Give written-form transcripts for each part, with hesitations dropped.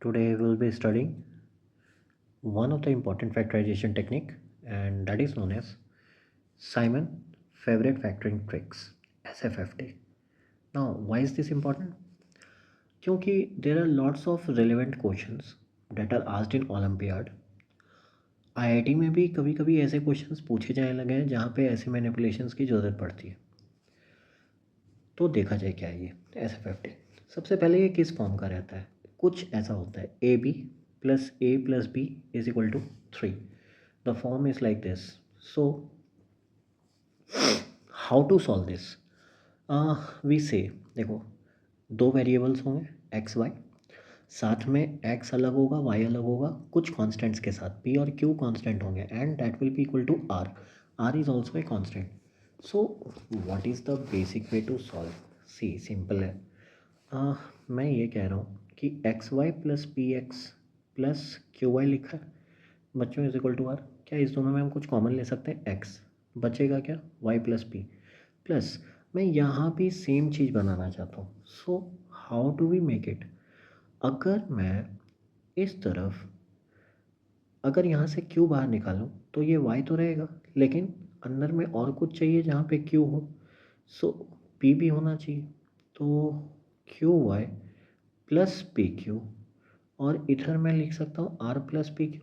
Today we will be studying one of the important factorization technique, and that is known as Simon favorite factoring tricks, SFFT. Now why is this important? क्योंकि there are lots of relevant questions that are asked in Olympiad. IIT में भी कभी कभी ऐसे questions पूछे जाने लगे हैं जहाँ पे ऐसे मैनिपुलेशंस की ज़रूरत पड़ती है। तो देखा जाए क्या है ये SFFT। सबसे पहले ये किस फॉर्म का रहता है? कुछ ऐसा होता है a+b is equal to 3. The form is like this. So how to solve this? We say देखो, दो वेरिएबल्स होंगे x y, साथ में x अलग होगा y अलग होगा कुछ कांस्टेंट्स के साथ, p और q कांस्टेंट होंगे and that will be equal to r is also a constant. So what is the basic way to solve? See simple है. मैं ये कह रहा हूँ कि x Y plus p x plus q y लिखा है बच्चों इज इक्वल टू आर. क्या इस दोनों में हम कुछ कॉमन ले सकते हैं? एक्स बचेगा क्या? वाई प्लस पी प्लस मैं यहाँ भी सेम चीज़ बनाना चाहता हूँ. So how do we make it? अगर मैं इस तरफ अगर यहाँ से क्यू बाहर निकालूँ तो ये वाई तो रहेगा, लेकिन अंदर में और कुछ चाहिए जहाँ पे क्यू हो. सो पी भी होना चाहिए. तो Q Y plus P Q, और इधर मैं लिख सकता हूँ R plus P Q.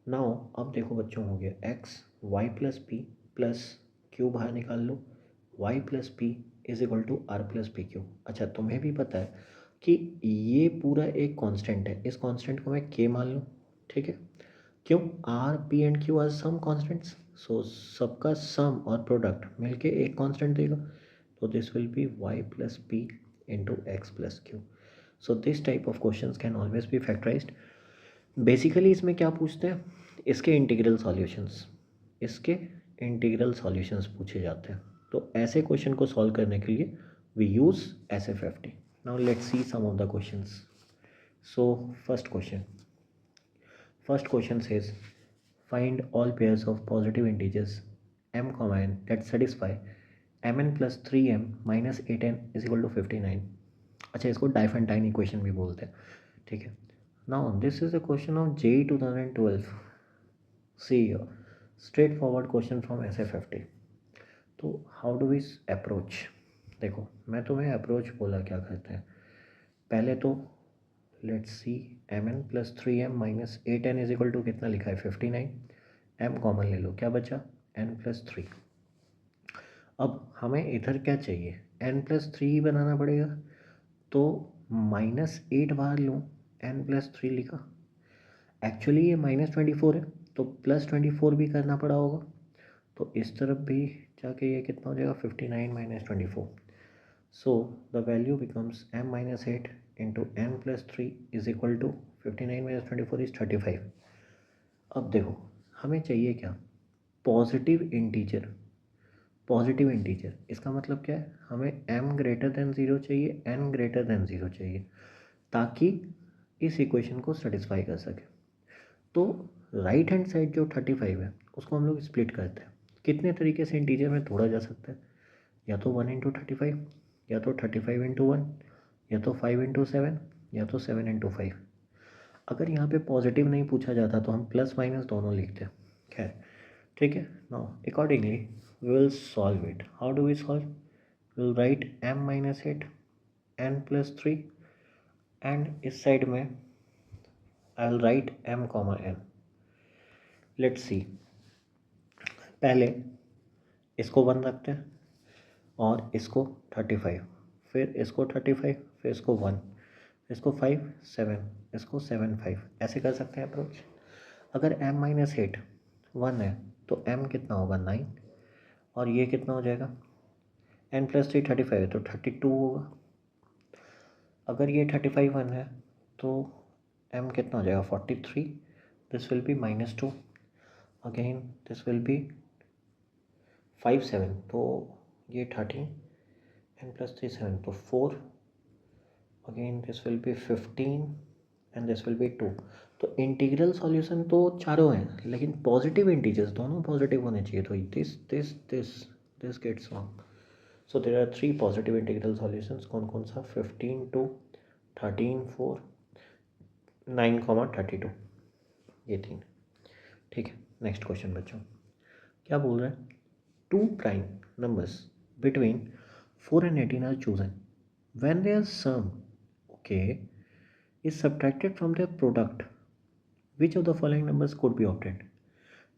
Now अब देखो बच्चों, हो गया X Y plus P plus Q बाहर निकाल लो, Y plus P is equal to R plus P Q. अच्छा, तुम्हें भी पता है कि ये पूरा एक कांस्टेंट है. इस कांस्टेंट को मैं के मान लूँ, ठीक है? क्यों? R P and Q are some constants. So सबका सम और प्रोडक्ट मिलके एक कांस्टेंट देगा. तो this will be Y plus P into x plus Q. So this type of questions can always be factorised. Basically इसमें क्या पूछते हैं? इसके इंटीग्रल सॉल्यूशंस पूछे जाते हैं. तो ऐसे क्वेश्चन को सॉल्व करने के लिए we use SFFT. Now let's see some of the questions. So first question says find all pairs of positive integers m comma n that satisfy mn plus 3m minus 8n is equal to 59. अच्छा, इसको Diophantine equation भी बोलते हैं, ठीक है? Now this is a question of JEE 2012. See straight forward question from SFFT. तो how do we approach? देखो, मैं तुम्हें अप्रोच बोला क्या करते हैं. पहले तो let's see mn plus 3m minus 8n is equal to कितना लिखा है? 59. m कॉमन ले लो, क्या बचा? n plus 3. अब हमें इधर क्या चाहिए? n प्लस 3 ही बनाना पड़ेगा. तो माइनस 8 बाहर लूँ, n प्लस 3 लिखा. एक्चुअली ये -24 है तो +24 भी करना पड़ा होगा. तो इस तरफ भी जाके ये कितना हो जाएगा? 59 minus 24. So the value becomes m minus 8 into n plus 3 is equal to 59 minus 24 is 35. अब देखो, हमें चाहिए क्या? Positive integer. इसका मतलब क्या है? हमें m ग्रेटर देन 0 चाहिए, n ग्रेटर देन 0 चाहिए, ताकि इस इक्वेशन को सेटिस्फाई कर सके. तो राइट हैंड साइड जो 35 है उसको हम लोग स्प्लिट करते हैं. कितने तरीके से इंटीजर में तोड़ा जा सकता है? या तो 1 इंटू 35, या तो 35 इंटू 1, या तो 5 इंटू 7, या तो 7 इंटू 5. अगर यहाँ पे पॉजिटिव नहीं पूछा जाता तो हम प्लस माइनस दोनों लिखते हैं. खैर, ठीक है. Now accordingly we will solve it. How do we solve? Will write m minus 8 n plus 3 and इस साइड में I will write m comma n. Let's see. पहले इसको 1 रखते हैं और इसको 35, फिर इसको 35, फिर इसको 1, इसको 5 7, इसको 7 5. ऐसे कर सकते हैं अप्रोच. अगर m माइनस 8 1 है तो m कितना होगा? 9. और ये कितना हो जाएगा? n प्लस 3 35 है तो 32 होगा. अगर ये 35 1 है तो m कितना हो जाएगा? 43. This will B -2. Again this will B 5 7, तो ये 13, n प्लस 3 7, तो 4. Again this will B 15 and this will B 2. तो इंटीग्रल सॉल्यूशन तो चारों हैं, लेकिन पॉजिटिव इंटीजर्स दोनों पॉजिटिव होने चाहिए. तो this gets wrong. So there are 3 positive integral solutions. कौन कौन सा? 15 2, 13 4 9,32 ये 3। ठीक है, नेक्स्ट क्वेश्चन बच्चों क्या बोल रहा है, 2 prime numbers between 4 and 18 are chosen when their sum is subtracted from their product. Which of the following numbers could be obtained?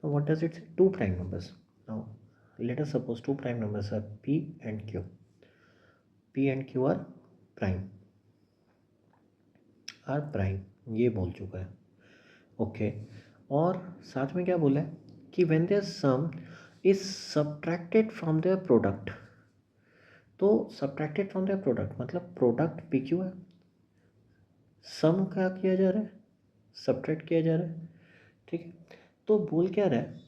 Now what does it say? 2 prime numbers. Now let us suppose 2 prime numbers are P and Q. P and Q are prime. ये बोल चुका है। Okay, और साथ में क्या बोला है कि when their sum is subtracted from their product. तो subtracted from their product मतलब प्रोडक्ट पी क्यू है, सम क्या किया जा रहा है, सब्ट्रैक्ट किया जा रहा है। ठीक है, तो बोल क्या रहा है,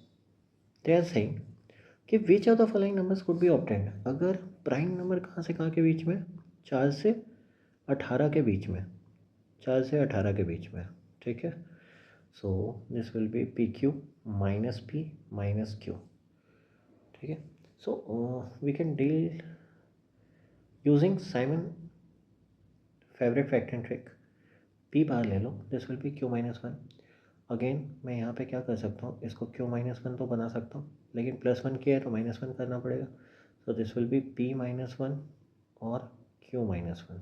दे आर सेइंग कि which of the following numbers could be obtained. अगर प्राइम नंबर कहाँ से कहाँ के बीच में, 4 से 18 के बीच में, 4 से 18 के बीच में। ठीक है, so this will be P Q minus P minus Q. ठीक है, so we can deal using Simon favourite factoring trick. P बार ले लो, this will be Q minus 1। Again मैं यहाँ पे क्या कर सकता हूँ, इसको क्यू माइनस 1 तो बना सकता हूँ, लेकिन +1 किया है तो -1 करना पड़ेगा। सो this will be P minus 1 और Q minus 1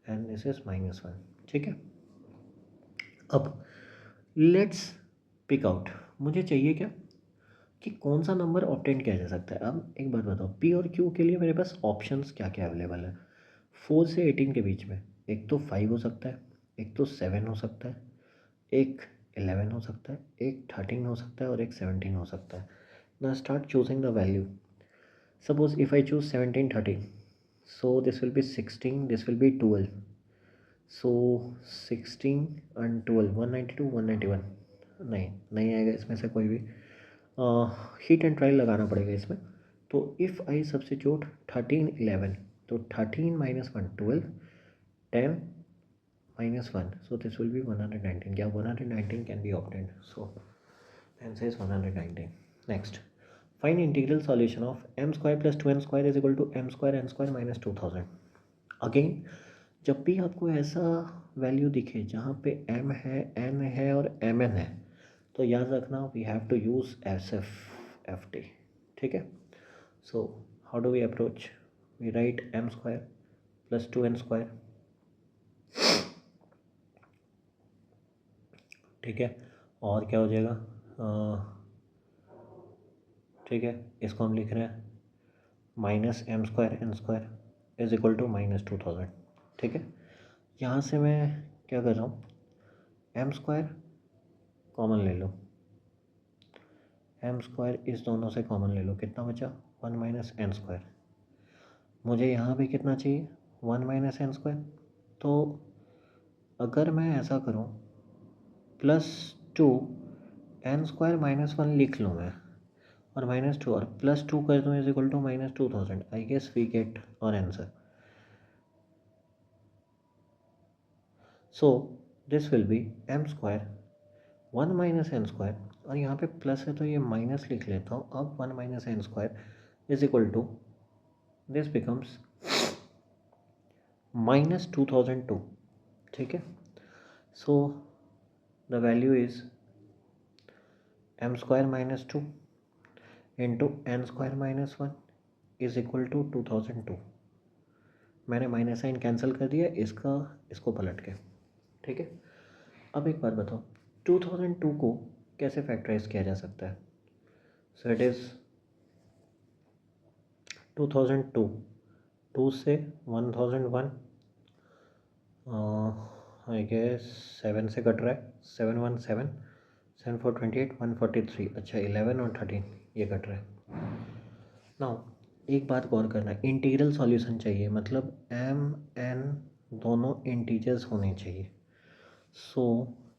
and this is -1। ठीक है, अब लेट्स पिक आउट, मुझे चाहिए क्या कि कौन सा नंबर ऑब्टेन किया जा सकता है। अब एक बात बताओ, पी और क्यू के लिए मेरे पास ऑप्शंस क्या क्या अवेलेबल है। 4 से 18 के बीच में एक तो 5 हो सकता है, एक तो 7 हो सकता है, एक 11 हो सकता है, एक 13 हो सकता है और एक 17 हो सकता है। ना start choosing the value. Suppose if I choose 17 13, so this will B 16, this will B 12, so 16 and 12 192 191। नहीं आएगा इसमें से कोई भी, हीट एंड ट्रायल लगाना पड़ेगा इसमें। तो इफ़ आई सब्सटीट्यूट 13 11, तो 13 minus 1 12, 10 minus 1, so this will be 119. Yeah, 119 can be obtained, so answer is 119. Next, find integral solution of m square plus 2n square is equal to m square n square minus 2000. Again जब भी आपको ऐसा value दिखे जहाँ पे m है, n है और mn है, तो याद रखना we have to use SFFT। ठीक है, so how do we approach, we write m square plus 2n square। ठीक है, और क्या हो जाएगा, ठीक है, इसको हम लिख रहे हैं minus m square n square is equal to -2000। ठीक है, यहाँ से मैं क्या कर रहा हूँ, m स्क्वायर कॉमन ले लो, m स्क्वायर इस दोनों से कॉमन ले लो, कितना बचा 1 माइनस n स्क्वायर। मुझे यहाँ भी कितना चाहिए 1 माइनस n स्क्वायर। तो अगर मैं ऐसा करूँ +2 n स्क्वायर -1 लिख लूँ मैं, और -2 और +2 कर दूँ is equal to -2000। I guess we get our answer. So this will be m square 1 minus n square, और यहाँ पे प्लस है तो ये माइनस लिख लेता हूँ। अब 1 minus n square is equal to this becomes -2002। ठीक है, so the value is m square -2 into n square -1 is equal to 2002। मैंने माइनस साइन कैंसिल कर दिया इसको पलट के। ठीक है, अब एक बात बताओ, 2002 को कैसे फैक्टराइज किया जा सकता है। सो इट इज़ 2002, 2 से 1001, आई गेस 7 से कट रहा है, 7 1 7, 7 4 28, 143। अच्छा 11 और 13 ये कट रहा है। नाउ एक बात गौर करना, इंटीग्रल सॉल्यूशन चाहिए, मतलब m n दोनों इंटीजर्स होने चाहिए। सो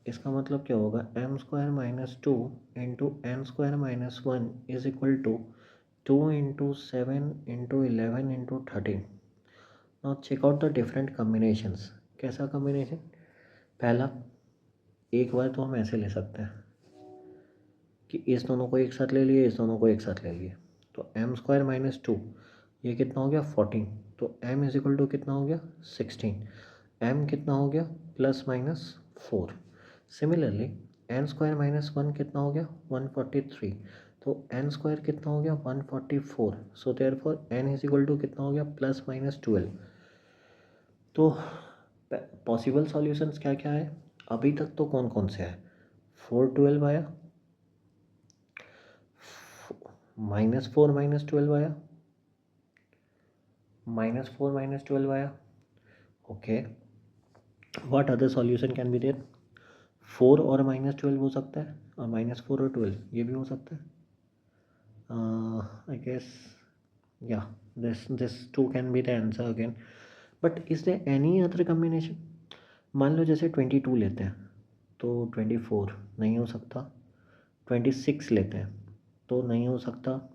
इसका मतलब क्या होगा, m square -2 into n square -1 is equal to 2 into 7 into 11 into 13। Now check out the different combinations. कैसा कॉम्बिनेशन, पहला एक बार तो हम ऐसे ले सकते हैं कि इस दोनों को एक साथ ले लिए, इस दोनों को एक साथ ले लिए, तो m स्क्वायर -2 ये कितना हो गया 14, तो m इज इक्वल टू कितना हो गया 16, m कितना हो गया +- 4। सिमिलरली एन स्क्वायर माइनस 1 कितना हो गया 143, तो एन स्क्वायर कितना हो गया 144, so therefore n is equal to कितना हो गया +-12। तो पॉसिबल सॉल्यूशंस क्या क्या है अभी तक, तो कौन कौन से है, 412 आया, -4 -12 आया, -4 -12 आया, okay. What other solution can be there, 4 और -12 हो सकता है, और -4 और 12 ये भी हो सकता है, आई गेस या this too can be the answer again, but is there any other combination. मान लो जैसे 22 लेते हैं तो 24 नहीं हो सकता, 26 लेते हैं तो नहीं हो सकता,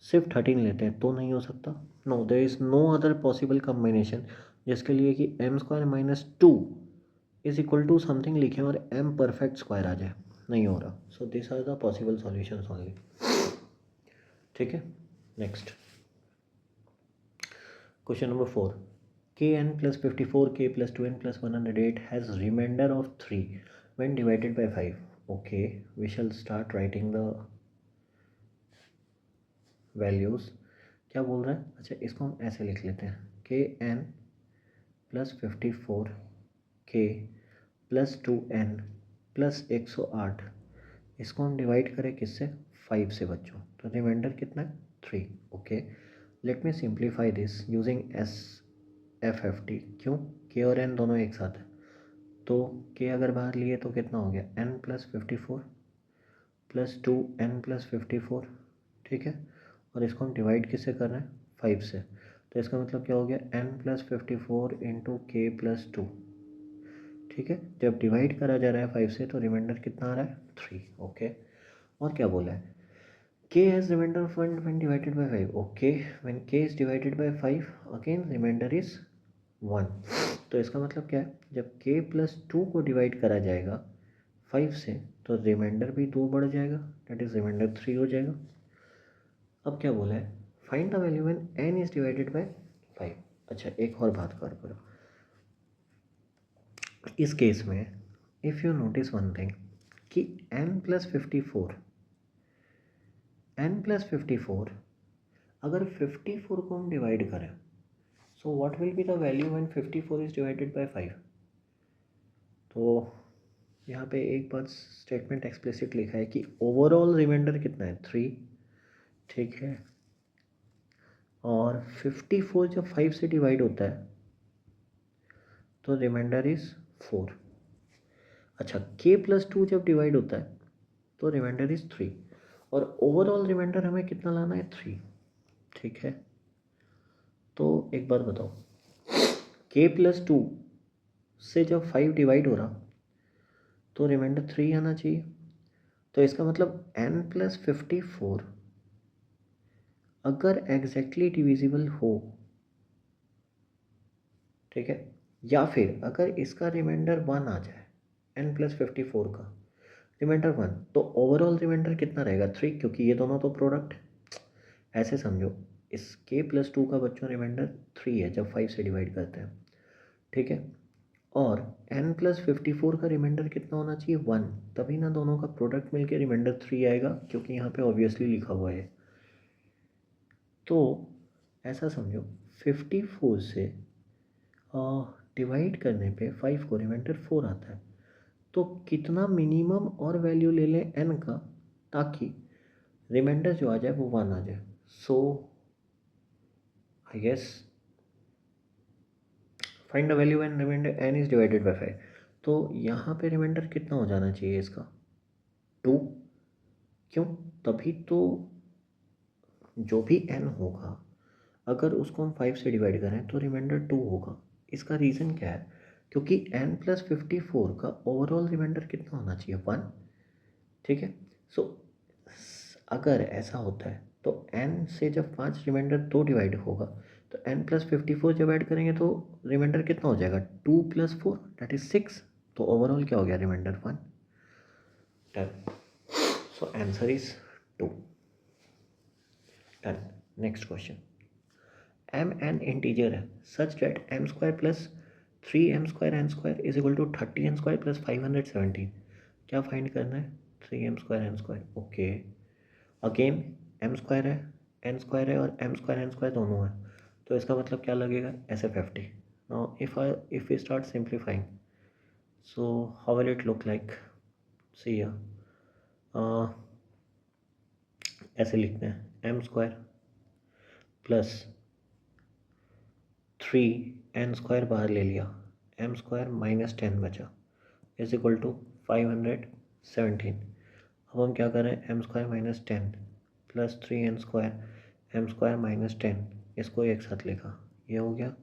सिर्फ 13 लेते हैं तो नहीं हो सकता, no there is no other possible combination जिसके लिए कि m² - 2 is equal to something लिखें और m परफेक्ट स्क्वायर आ जाए, नहीं हो रहा। So this are the possible solutions only, ठीक है। Next question number 4, kn + 54 k + 2n + 108 has remainder of 3 when divided by 5। okay, we shall start writing the values। क्या बोल रहा है, अच्छा इसको हम ऐसे लिख लेते हैं, kn + 54 k + 2n + 108, इसको हम डिवाइड करें किससे 5 से बच्चों, तो रिमाइंडर कितना है 3। Okay, let me simplify this using SFFT। क्यों, k और n दोनों एक साथ है, तो k अगर बाहर लिए तो कितना हो गया n + 54 + 2n + 54, ठीक है, और इसको हम डिवाइड किससे कर रहे हैं 5 से, तो इसका मतलब क्या हो गया n + 54 × k + 2, ठीक है। जब डिवाइड करा जा रहा है 5 से तो रिमाइंडर कितना आ रहा है 3। ओके, और क्या बोला है, k has remainder of 1 when divided by 5। okay, when k is divided by 5 again remainder is 1। तो इसका मतलब क्या है, जब k + 2 को डिवाइड करा जाएगा 5 से तो रिमाइंडर भी 2 बढ़ जाएगा, डेट इज रिमाइंडर 3 हो जाएगा। अब क्या बोला है, find the value when n is divided by 5। अच्छा एक और बात कर करो, इस केस में if you notice one thing कि n + 54 अगर 54 को हम डिवाइड करें, सो what will be the value when 54 is divided by 5। तो यहाँ पे एक बात स्टेटमेंट एक्सप्लिसिट लिखा है कि ओवरऑल रिमाइंडर कितना है 3, ठीक है, और 54 जब 5 से डिवाइड होता है तो रिमाइंडर इज 4। अच्छा k + 2 जब डिवाइड होता है तो रिमाइंडर इज 3, और ओवरऑल रिमाइंडर हमें कितना लाना है 3, ठीक है। तो एक बात बताओ, k + 2 से जब 5 डिवाइड हो रहा तो रिमाइंडर 3 आना चाहिए, तो इसका मतलब n + 54 अगर एग्जैक्टली डिविजिबल हो, ठीक है, या फिर अगर इसका रिमाइंडर 1 आ जाए, n + 54 का रिमाइंडर 1, तो ओवरऑल रिमाइंडर कितना रहेगा 3, क्योंकि ये दोनों तो प्रोडक्ट है। ऐसे समझो, इस k + 2 का बच्चों रिमाइंडर 3 है जब 5 से डिवाइड करते हैं, ठीक है, और n + 54 का रिमाइंडर कितना होना चाहिए 1, तभी ना दोनों का प्रोडक्ट मिलके रिमाइंडर 3 आएगा, क्योंकि यहाँ पे ऑब्वियसली लिखा हुआ है। तो ऐसा समझो 54 से डिवाइड करने पे 5 को रिमाइंडर 4 आता है, तो कितना मिनिमम और वैल्यू ले लें n का ताकि रिमाइंडर जो आ जाए वो 1 आ जाए। So I guess find the value when remainder n is divided by 5, तो यहाँ पे रिमाइंडर कितना हो जाना चाहिए इसका 2, क्यों, तभी तो जो भी n होगा अगर उसको हम 5 से डिवाइड करें तो रिमाइंडर 2 होगा। इसका रीज़न क्या है, क्योंकि n + 54 का ओवरऑल रिमाइंडर कितना होना चाहिए 1, ठीक है। सो अगर ऐसा होता है तो n से जब 5 रिमाइंडर 2 डिवाइड होगा तो n + 54 जब ऐड करेंगे तो रिमाइंडर कितना हो जाएगा 2 + 4 दैट इज 6, तो ओवरऑल क्या हो गया reminder 1। Done, so answer is 2। Done, next question, m an integer है such that m² + 3m² is equal to 30n² plus 517। क्या फाइंड करना है? 3m² okay. अगेन m² है, n² है और m² दोनों है, तो इसका मतलब क्या लगेगा? SF50। Now if we start simplifying, so how will it look like? See ऐसे लिखते हैं m² प्लस 3n² बाहर ले लिया, m² माइनस 10 बचा इज इक्वल टू 517। अब हम क्या करें? m² minus 10 plus 3n² m² minus 10, इसको एक साथ लिखा, ये हो गया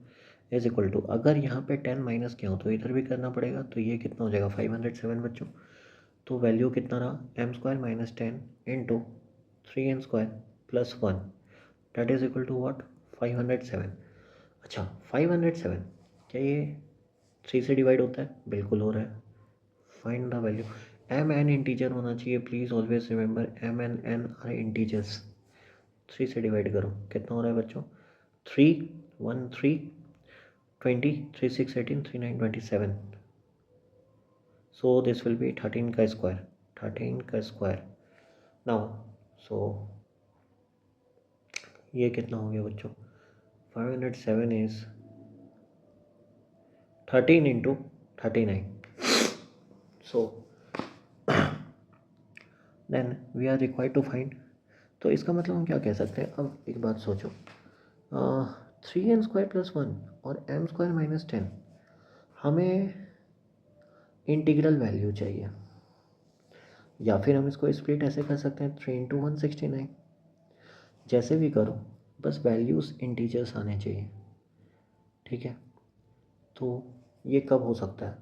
इज इक्वल टू, अगर यहाँ पे 10 माइनस किया हो तो इधर भी करना पड़ेगा, तो ये कितना हो जाएगा? 507 बच्चों। तो वैल्यू कितना रहा? m² minus 10 into 3n² plus 1 that is equal to what? 507। अच्छा 507 क्या ये 3 से डिवाइड होता है? बिल्कुल हो रहा है। Find the value. M n integer होना चाहिए, please always remember m n n are integers. 3 से डिवाइड करो, कितना हो रहा है बच्चों? 3 1 3 20 3 6 18 3 9 27। सो दिस विल बी 13 का स्क्वायर, 13 का स्क्वायर। नाउ सो ये कितना हो गया बच्चों? 507 is 13 into 39। So then we are required to find. तो इसका मतलब हम क्या कह सकते हैं? अब एक बात सोचो, 3n² प्लस 1 और m² माइनस 10, हमें इंटीग्रल वैल्यू चाहिए, या फिर हम इसको स्प्लिट ऐसे कर सकते हैं 3 इंटू 169। जैसे भी करो, बस वैल्यूज़ इंटीजर्स आने चाहिए, ठीक है? तो ये कब हो सकता है?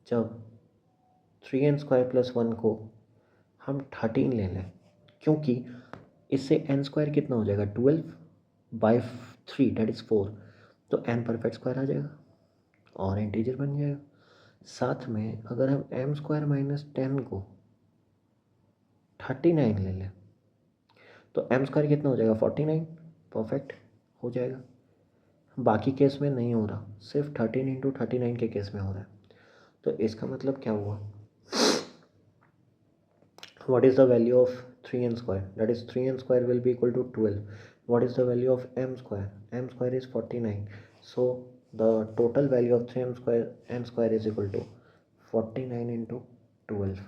जब 3n² प्लस 1 को हम 13 ले लें, क्योंकि इससे n² कितना हो जाएगा? 12 बाई 3 डेट इज़ 4, तो n परफेक्ट स्क्वायर आ जाएगा और इंटीजर बन जाएगा। साथ में अगर हम m² माइनस 10 को 39 ले लें, तो m² कितना हो जाएगा? 49, परफेक्ट हो जाएगा। बाकी केस में नहीं हो रहा, सिर्फ 13 इंटू 39 के केस में हो रहा है। तो इसका मतलब क्या हुआ? What is the value of 3n²? That is 3n² will be equal to 12. What is the value of m²? m² is 49. So the total value of 3n² is equal to 49 into 12.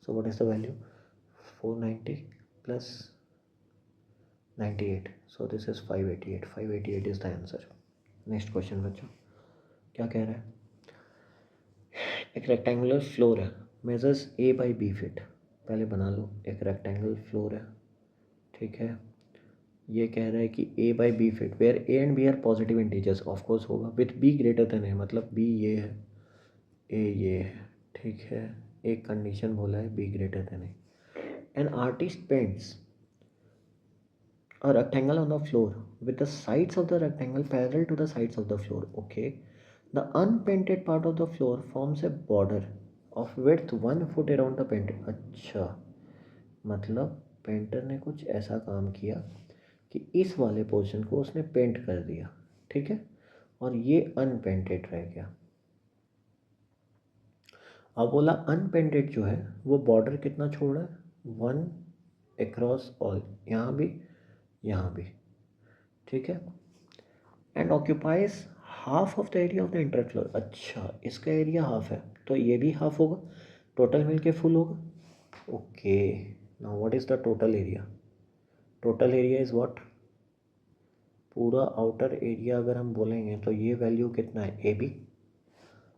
So what is the value? 490 plus 98. So this is 588. 588 is the answer. Next question बच्चों, क्या कह रहा है? एक rectangular floor है, measures a by b feet. पहले बना लो, एक रेक्टेंगल फ्लोर है, ठीक है? ये कह रहा है कि a by b feet where a and b are positive integers, of course होगा, with b greater than a, मतलब b ये है, a ये है, ठीक है? एक कंडीशन बोला है b greater than a। An artist paints a rectangle on the floor with the sides of the rectangle parallel to the sides of the floor. Okay, the unpainted part of the floor forms a border of width 1 foot around the painted। अच्छा, मतलब painter ने कुछ ऐसा काम किया कि इस वाले पोर्शन को उसने पेंट कर दिया, ठीक है? और ये अनपेंटेड रह गया। अब बोला अनपेंटेड जो है वो बॉर्डर कितना छोड़ रहा है? 1 अक्रॉस ऑल, यहाँ भी यहाँ भी, ठीक है? And occupies half of the area of the inter floor. अच्छा, इसका एरिया हाफ है, तो ये भी हाफ होगा, टोटल मिलके फुल होगा। Okay, now what is the total area? Total area is what? पूरा आउटर एरिया अगर हम बोलेंगे तो ये वैल्यू कितना है? A b.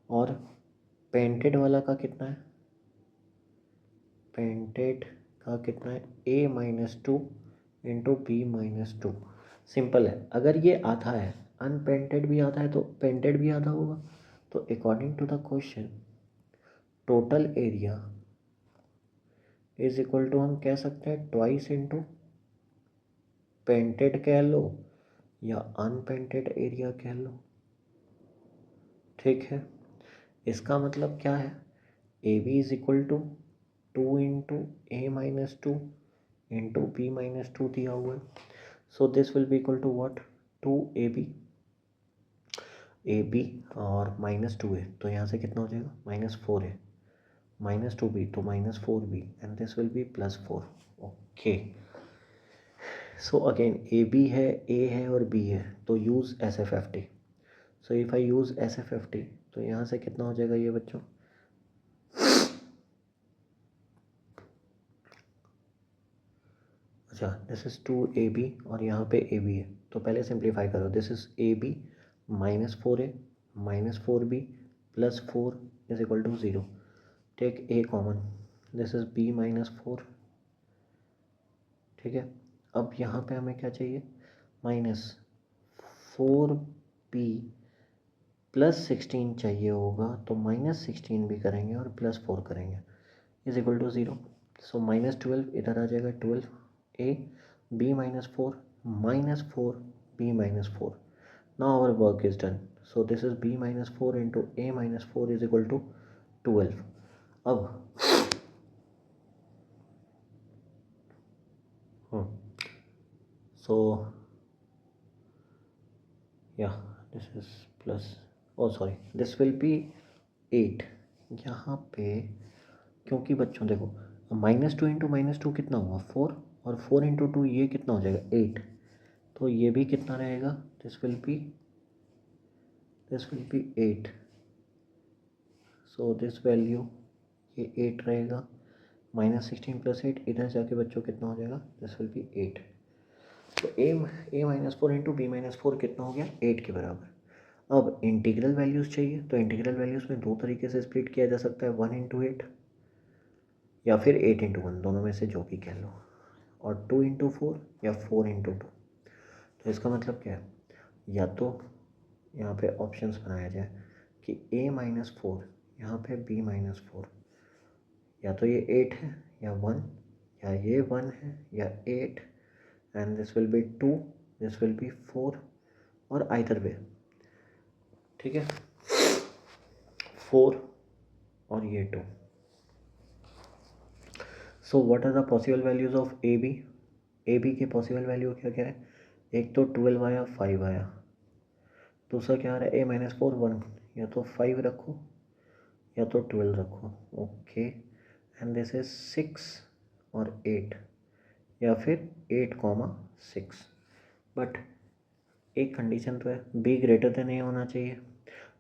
और पेंटेड वाला का कितना है? पेंटेड का कितना है? A minus 2 into B minus 2। Simple है, अगर ये आधा है, अनपेंटेड भी आधा है, तो पेंटेड भी आधा होगा। तो according to the question total area is equal to, हम कह सकते हैं ट्वाइस इंटू पेंटेड कह लो या अनपेंटेड एरिया कह लो, ठीक है? इसका मतलब क्या है? A b is equal to 2 into a minus 2 into B minus 2 दिया हुआ है। So this will be equal to what? 2ab। A b और -2 है, तो यहाँ से कितना हो जाएगा, -4 है, -2b तो -4b and this will be +4. Okay, so again a b है, ए है और बी है, तो use SFFT. So if I use SFFT तो यहाँ से कितना हो जाएगा ये बच्चों, अच्छा दिस इज़ 2ab और यहाँ पे ab है, तो पहले सिंप्लीफाई करो. This is ab -4a -4b +4 is equal to 0. Take a common, this is b -4. ठीक है, अब यहाँ पे हमें क्या चाहिए, -4b +16 चाहिए होगा, तो -16 भी करेंगे और +4 करेंगे इज इक्वल टू 0. सो -12 इधर आ जाएगा, 12 a b -4 -4 b -4. Now our work is done. So this is b -4 into a -4 is equal to 12. अब सो या this is plus, oh sorry, this will be 8. यहाँ पे क्योंकि बच्चों देखो, -2 इंटू -2 कितना हुआ, 4, और 4 इंटू 2 ये कितना हो जाएगा, 8. तो ये भी कितना रहेगा, this will be 8. So this value ये 8 रहेगा, -16 + 8 इधर जाके बच्चों कितना हो जाएगा, दिस विल बी 8. तो a -4 इंटू b -4 कितना हो गया, 8 के बराबर. अब इंटीग्रल वैल्यूज़ चाहिए, तो इंटीग्रल वैल्यूज़ में दो तरीके से स्प्लिट किया जा सकता है, 1 इंटू 8 या फिर 8 इंटू 1, दोनों में से जो भी कह लो, और 2 इंटू 4 या 4 इंटू 2. तो इसका मतलब क्या है, या तो यहाँ पे ऑप्शंस बनाया जाए कि a -4 यहाँ पे b -4, या तो ये 8 है या 1, या ये 1 है या 8, and this will B 2, this will be 4, और आइदर वे. ठीक है, 4 और ये 2. So what are the possible values of a b के पॉसिबल वैल्यू क्या क्या है, एक तो 12 आया, 5 आया, दूसरा क्या आ रहा है, a -4 1, या तो 5 रखो या तो 12 रखो. ओके, एंड दिस इज 6 और 8, या फिर 8, 6. बट एक कंडीशन तो है, b ग्रेटर देन a होना चाहिए,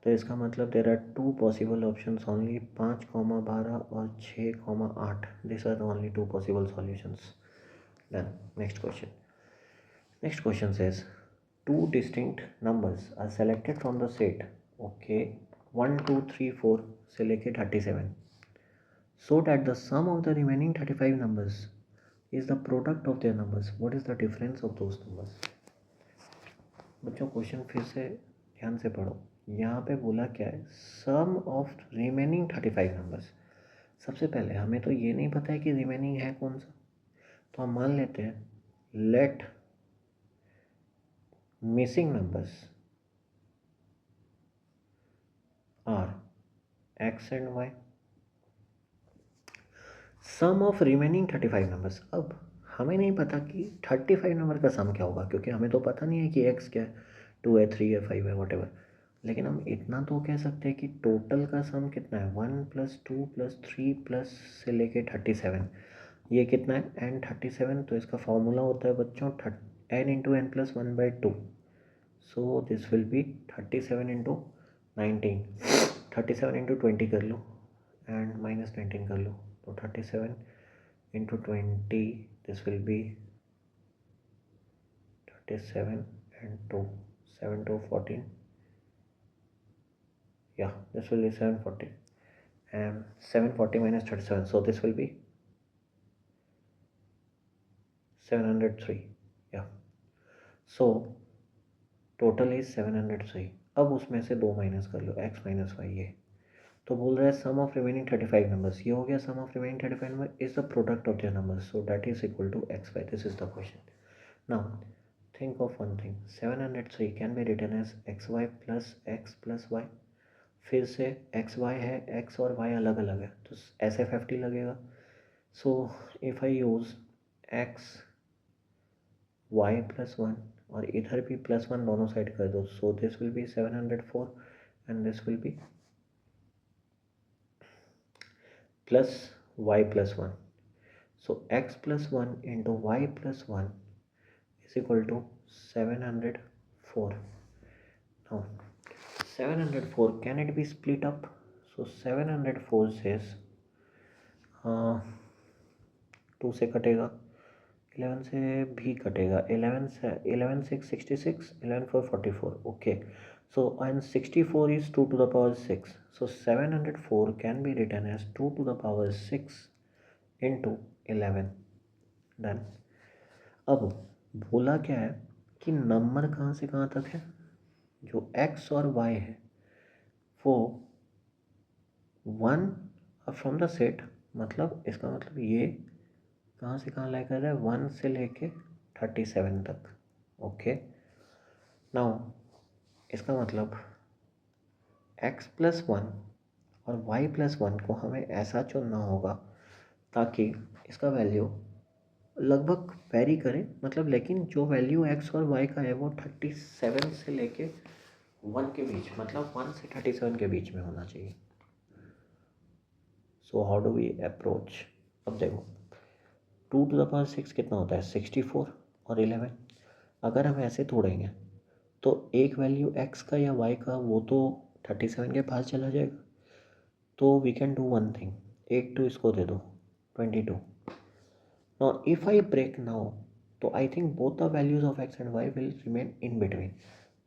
तो इसका मतलब there are 2 possible options only, 5, 12 और 6, 8. This are only 2 possible solutions. Then next question says two distinct numbers are selected from the set, okay, 1 2 3 4 से लेके 37, so that the sum of the remaining 35 numbers is the product of their numbers. What is the difference of those numbers? बच्चों question फिर से ध्यान से पढ़ो. यहाँ पे बोला क्या है, सम ऑफ रिमेनिंग 35 नंबर्स. सबसे पहले हमें तो ये नहीं पता है कि रिमेनिंग है कौन सा, तो हम मान लेते हैं let missing numbers are x and y. Sum of remaining 35 numbers. अब हमें नहीं पता कि 35 नंबर का सम क्या होगा, क्योंकि हमें तो पता नहीं है कि x क्या है, 2 है, 3 है, 5 है, वॉट एवर. लेकिन हम इतना तो कह सकते हैं कि टोटल का सम कितना है, 1 + 2 + 3 प्लस से लेके 37, ये कितना है, n 37. तो इसका फॉर्मूला होता है बच्चों n into n + 1/2. So this will B 37 into 19, 37 into 20 कर लो एंड -19 कर लो, तो 37 into 20, this will B 37 and 2, 7 2 14, yeah, this will be 740, and 740 minus 37, so this will be 703. yeah, so total is 703. अब उसमें से 2 माइनस कर लो, x - y, ये तो बोल रहा है सम ऑफ रिमेनिंग 35 नंबर्स, ये हो गया sum of remaining 35 number is the product of their numbers, so that is equal to x y. This is the question. Now think of one thing, 703 can be written as xy plus x plus y. फिर से x y है, x और y अलग अलग है, तो SFFT लगेगा. So if I use x y + 1 और इधर भी +1 दोनों साइड कर दो, so this will be 704 and this will be plus y plus one. So x plus 1 into y plus 1 is equal to 704. Now 704, can it be split up? So 704 says 2 से कटेगा, 11 से भी कटेगा, 11 से 11 6 66, 11 4 44. Okay, so and 64 is 2 to the power 6. So 704 can be written as 2 to the power 6 into 11. Done. अब बोला क्या है कि नंबर कहाँ से कहाँ तक है, जो x और y है वो 1 फ्रॉम द सेट, मतलब इसका मतलब ये कहाँ से कहाँ लेकर है, 1 से लेके 37 तक. ओके, नाउ इसका मतलब x प्लस 1 और y प्लस 1 को हमें ऐसा चुनना होगा ताकि इसका वैल्यू लगभग वेरी करे, मतलब लेकिन जो वैल्यू x और y का है वो 37 से लेके 1 के बीच, मतलब 1 से 37 के बीच में होना चाहिए. So how do we approach. अब देखो 2 टू द पावर 6 कितना होता है, 64 और 11. अगर हम ऐसे तोड़ेंगे तो एक वैल्यू x का या y का वो तो 37 के पास चला जाएगा. तो we can do one thing, 8 to इसको दे दो 22. Now if I break now, तो I think both the values of x and y will remain in between.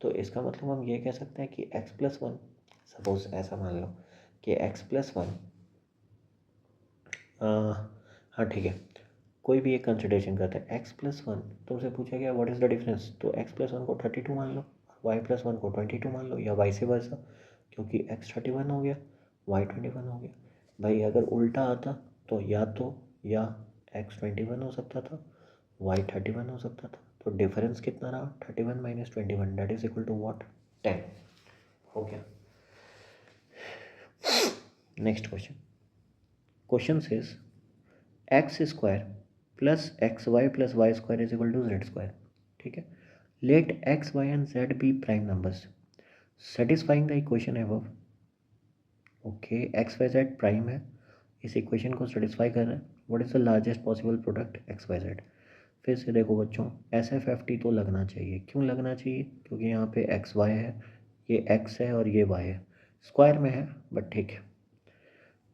तो इसका मतलब हम ये कह सकते हैं कि x प्लस 1, सपोज ऐसा मान लो कि x प्लस 1, हाँ ठीक है, कोई भी एक कंसिडरेशन करते हैं. x प्लस 1 तुमसे पूछा गया व्हाट इज़ द डिफरेंस, तो x प्लस 1 को 32 मान लो, y प्लस 1 को 22 मान लो, या वाइस वर्सा, क्योंकि x 31 हो गया, y 21 हो गया. भाई अगर उल्टा आता तो या x 21 हो सकता था, y 31 हो सकता था. तो डिफरेंस कितना रहा, 31 minus 21, that is equal to what, 10. हो गया. Next question. Question says x square plus x Y plus y square is equal to Z square. ठीक है. Let x y and z be prime numbers satisfying the equation above. Okay, x y z prime है, इस equation को satisfy कर रहा है. What is the largest possible product x y z. फिर से देखो बच्चों, एस एफ एफ टी तो लगना चाहिए. क्यों लगना चाहिए, क्योंकि यहाँ पे एक्स वाई है, ये एक्स है और ये वाई है, स्क्वायर में है बट ठीक है.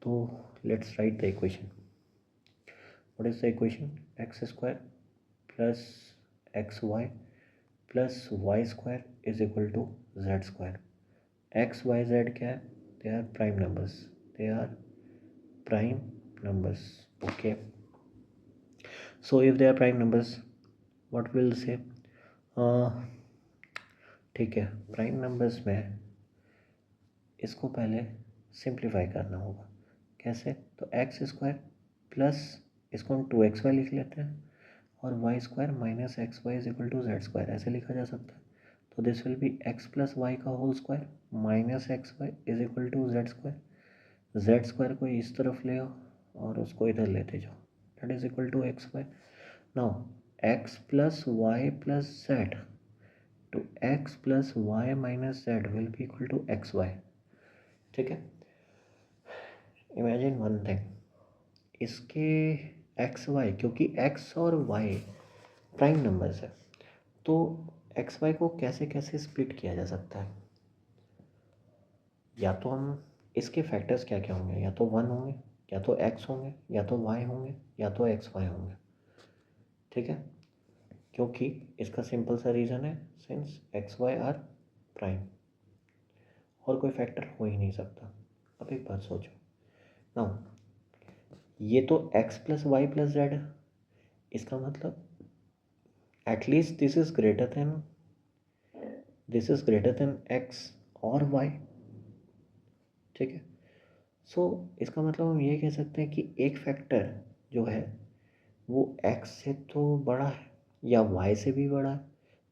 तो let's write the equation. What is the equation, x square plus x Y plus y square is equal to Z square. X y z क्या है, they are prime numbers, they are prime numbers. Okay, so if they are prime numbers, what will say, ठीक है, prime numbers में इसको पहले simplify करना होगा. कैसे, तो एक्स स्क्वायर प्लस इसको हम 2xy लिख लेते हैं और Y square minus X Y is equal to Z square, ऐसे लिखा जा सकता है. तो this will be X plus Y का whole square minus X Y is equal to Z square. Z square को इस तरफ ले आओ और उसको इधर लेते जाओ, that is equal to x y. Now x plus y plus z to x plus y minus z will be equal to xy. ठीक है. इमेजिन वन थिंग, इसके एक्स वाई, क्योंकि x और y प्राइम नंबर्स है, तो x y को कैसे कैसे स्प्लिट किया जा सकता है. या तो हम इसके फैक्टर्स क्या क्या होंगे, या तो 1 होंगे, या तो x होंगे, या तो y होंगे, या तो एक्स वाई होंगे. ठीक है, क्योंकि इसका सिंपल सा रीज़न है, since x y are prime, और कोई फैक्टर हो ही नहीं सकता. अब एक बात सोचो, नाउ ये तो x plus y plus z, इसका मतलब at least this is greater than x और y. ठीक है. सो इसका मतलब हम ये कह सकते हैं कि एक फैक्टर जो है वो x से तो बड़ा है या y से भी बड़ा है.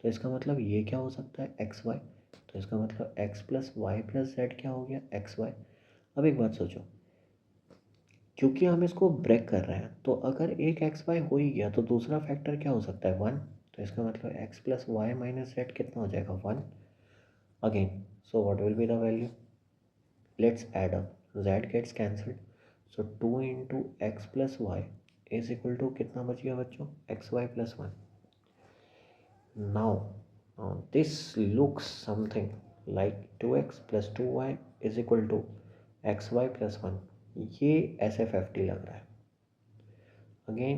तो इसका मतलब ये क्या हो सकता है, एक्स वाई. तो इसका मतलब x plus y plus z क्या हो गया, एक्स वाई. अब एक बात सोचो, क्योंकि हम इसको ब्रेक कर रहे हैं, तो अगर एक एक्स वाई हो ही गया तो दूसरा फैक्टर क्या हो सकता है, 1. तो इसका मतलब x plus y minus z कितना हो जाएगा 1 again. So what will be the value? Let's add up. Z gets cancelled. So 2 into x plus y is equal to कितना बच गया बच्चों? X Y plus 1. Now this looks something like 2x plus 2y is equal to xy plus 1. ये SFFT लग रहा है. Again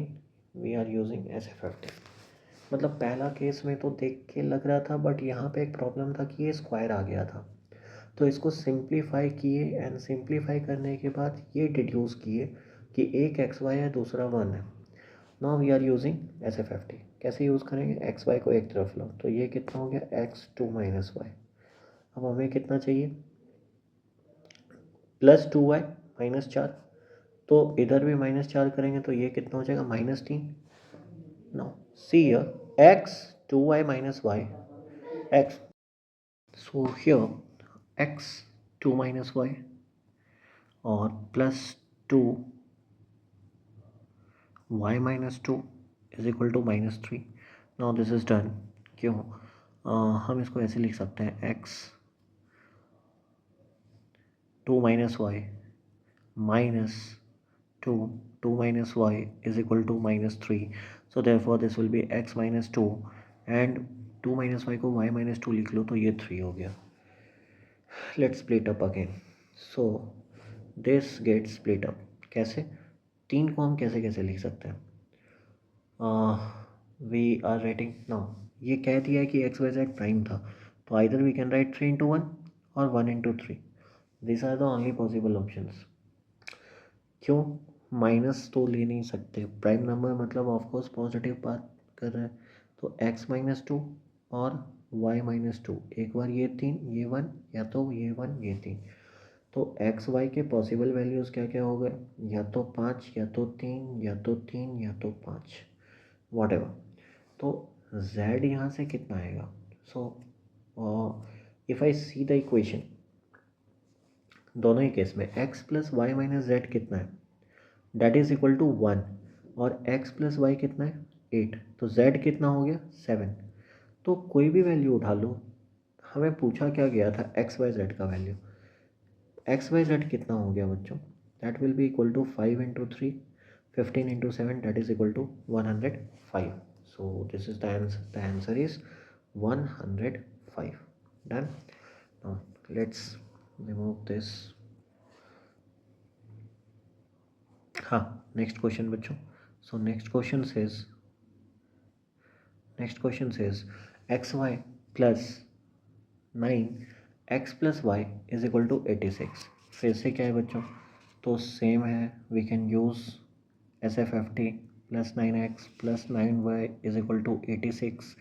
we are using SFFT. मतलब पहला केस में तो देख के लग रहा था, बट यहाँ पे एक प्रॉब्लम था कि ये स्क्वायर आ गया था. तो इसको सिंप्लीफाई किए एंड सिंप्लीफाई करने के बाद ये डिड्यूस किए कि एक XY है, दूसरा 1 है. Now we are using SFFT. कैसे यूज़ करेंगे? एक्स वाई को एक तरफ लो तो ये कितना हो गया? X two minus y. अब हमें कितना चाहिए? Plus 2y minus 4. तो इधर भी माइनस 4 करेंगे तो ये कितना हो जाएगा? -3. Now see here X 2y minus Y X. So here X 2 minus Y और plus 2y minus 2 is equal to -3. Now this is done. क्यों? हम इसको ऐसे लिख सकते हैं X 2 minus Y minus 2 minus y is equal to -3. So therefore this will be x minus 2 and 2 minus y को y minus 2 लिख लो तो ये 3 हो गया. Let's split up again. So this gets split up. कैसे? 3 को हम कैसे कैसे लिख सकते हैं? We are writing now. ये कह दिया है कि x y z प्राइम था, तो either we can write 3 into 1 और 1 into 3. These are the only possible options. क्यों? माइनस तो ले नहीं सकते. प्राइम नंबर मतलब ऑफकोर्स पॉजिटिव बात कर रहे हैं. तो x माइनस 2 और y माइनस 2. एक बार ये 3 ये 1 या तो ये 1 ये 3. तो एक्स वाई के पॉसिबल वैल्यूज़ क्या क्या हो गए? या तो 5 या तो 3 या तो 3 या तो 5 वॉट एवर. तो z यहाँ से कितना आएगा? So if I see the equation, दोनों ही केस में x plus y minus z कितना है? That is equal to 1. और x प्लस वाई कितना है? 8. तो z कितना हो गया? 7. तो कोई भी वैल्यू उठा लो. हमें पूछा क्या गया था? एक्स वाई जेड का वैल्यू. एक्स वाई जेड कितना हो गया बच्चों? That will be equal to 5 into 3 15 into 7 that is equal to 105. So this is the answer is 105. Done. Let's remove this. हाँ, नेक्स्ट क्वेश्चन बच्चों. So next question says x Y plus 9 x plus y is equal to 86. फिर से क्या है बच्चों? तो same है. We can use SFFT. Plus 9x plus 9y is equal to 86.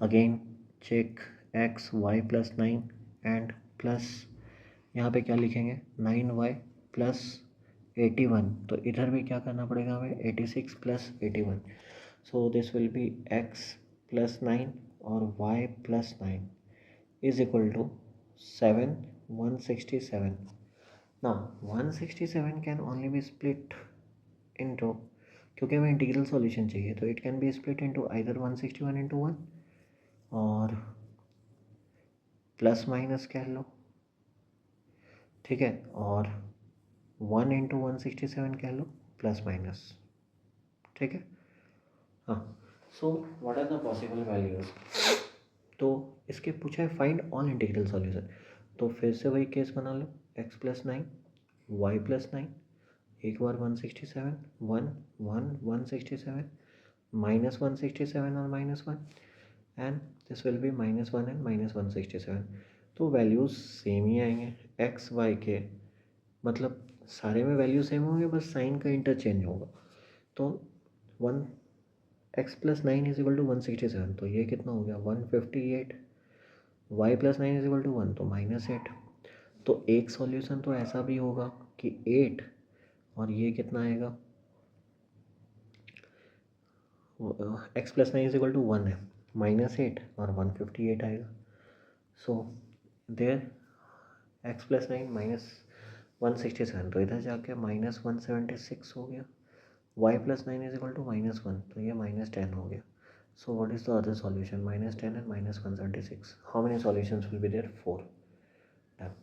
Again check x Y plus 9 and plus यहाँ पे क्या लिखेंगे? 9y plus 81. तो इधर भी क्या करना पड़ेगा हमें? 86 plus 81. So this will be x plus 9 और y plus 9 is equal to 7 167. Now 167 can only be split into, क्योंकि हमें इंटीग्रल सॉल्यूशन चाहिए, तो it can be split into either 161 into 1 और प्लस माइनस कह लो. ठीक है. और 1 इंटू 167 कह लो प्लस माइनस. ठीक है. हाँ. So what are the possible values? तो इसके पूछा है फाइंड ऑल इंटीग्रल सॉल्यूशन. तो फिर से वही केस बना लो. एक्स प्लस 9 वाई प्लस 9 एक बार 167 1 1 167 -167 और -1 and this will B -1 and -167. तो वैल्यूज सेम ही आएंगे एक्स वाई के. मतलब सारे में वैल्यू सेम होंगे, बस साइन का इंटरचेंज होगा. तो 1 x plus 9 is equal to 167. तो ये कितना हो गया? 158. Y plus 9 is equal to 1 तो -8. तो एक सॉल्यूशन तो ऐसा भी होगा कि 8 और ये कितना आएगा? X plus 9 is equal to 1 है, -8 और 158 आएगा. So there x plus 9 -167. तो इधर जाके -176 हो गया. Y plus 9 is equal to -1 तो ये -10 हो गया. So what is the other solution? -10 and -136. How many solutions will be there? 4. Done.